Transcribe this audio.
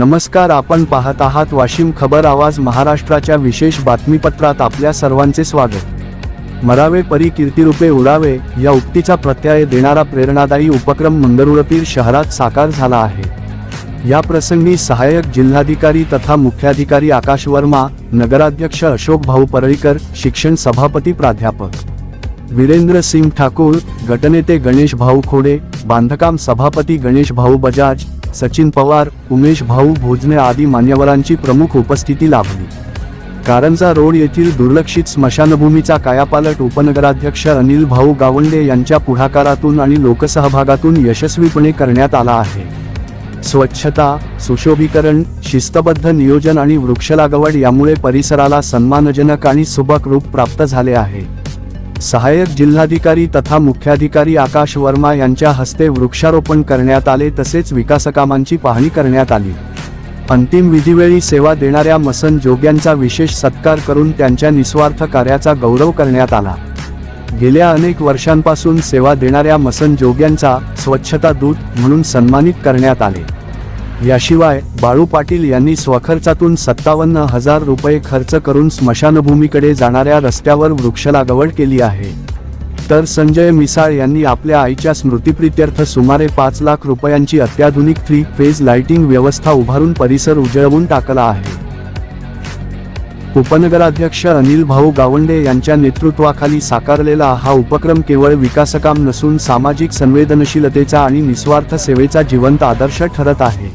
नमस्कार, आपण पाहत आहात वाशिम खबर आवाज महाराष्ट्राच्या विशेष बातमीपत्रात आपल्या सर्वांचे स्वागत। मरावे परी कीर्तिरूपे उडावे या उक्तीचा प्रत्यय देणारा प्रेरणादायी उपक्रम मंगरुळपीर शहरात साकार झाला आहे। या प्रसंगी सहाय्यक जिल्हाधिकारी तथा मुख्याधिकारी आकाश वर्मा, नगराध्यक्ष अशोक भाऊ परळीकर, शिक्षण सभापती प्राध्यापक वीरेंद्र सिंग ठाकूर, गटनेते गणेश भाऊ खोडे, बांधकाम सभापती गणेश भाऊ बजाज, सचिन पवार, उमेश भाऊ भोजने आदी मान्यवरांची प्रमुख उपस्थिती लाभली। कारंजा रोड येथील दुर्लक्षित स्मशानभूमीचा कायापालट उपनगराध्यक्ष अनिल भाऊ गावंडे यांच्या पुढाकारातून आणि लोकसहभागातून यशस्वीपणे करण्यात आला आहे। स्वच्छता, सुशोभीकरण, शिस्तबद्ध नियोजन आणि वृक्षलागवड यामुळे परिसराला सन्मानजनक आणि सुबक रूप प्राप्त झाले आहे। सहाय्यक जिल्हाधिकारी तथा मुख्याधिकारी आकाश वर्मा यांच्या हस्ते वृक्षारोपण करण्यात आले, तसेच विकासकामांची पाहणी करण्यात आली। अंतिम विधीवेळी सेवा देणाऱ्या मसन जोग्यांचा विशेष सत्कार करून त्यांच्या निस्वार्थ कार्याचा गौरव करण्यात आला। गेल्या अनेक वर्षांपासून सेवा देणाऱ्या मसन जोग्यांचा स्वच्छता दूत म्हणून सन्मानित करण्यात आले। याशिवाय बाळू पाटील यांनी स्वखर्चातून 57,000 रुपये खर्च करून स्मशानभूमीकडे जाणाऱ्या रस्त्यावर वृक्षलागवड केली आहे। तर संजय मिसाळ यांनी आपल्या आईच्या स्मृतिप्रित्यर्थ सुमारे 5 लाख रुपयांची अत्याधुनिक 3 फेज लाइटिंग व्यवस्था उभारून परिसर उजळवून टाकला आहे। उपनगराध्यक्ष अनिल भाऊ गावंडे यांच्या नेतृत्वाखाली साकारलेला हा उपक्रम केवळ विकासकाम नसून सामाजिक संवेदनशीलतेचा आणि निस्वार्थ सेवेचा जिवंत आदर्श ठरत आहे।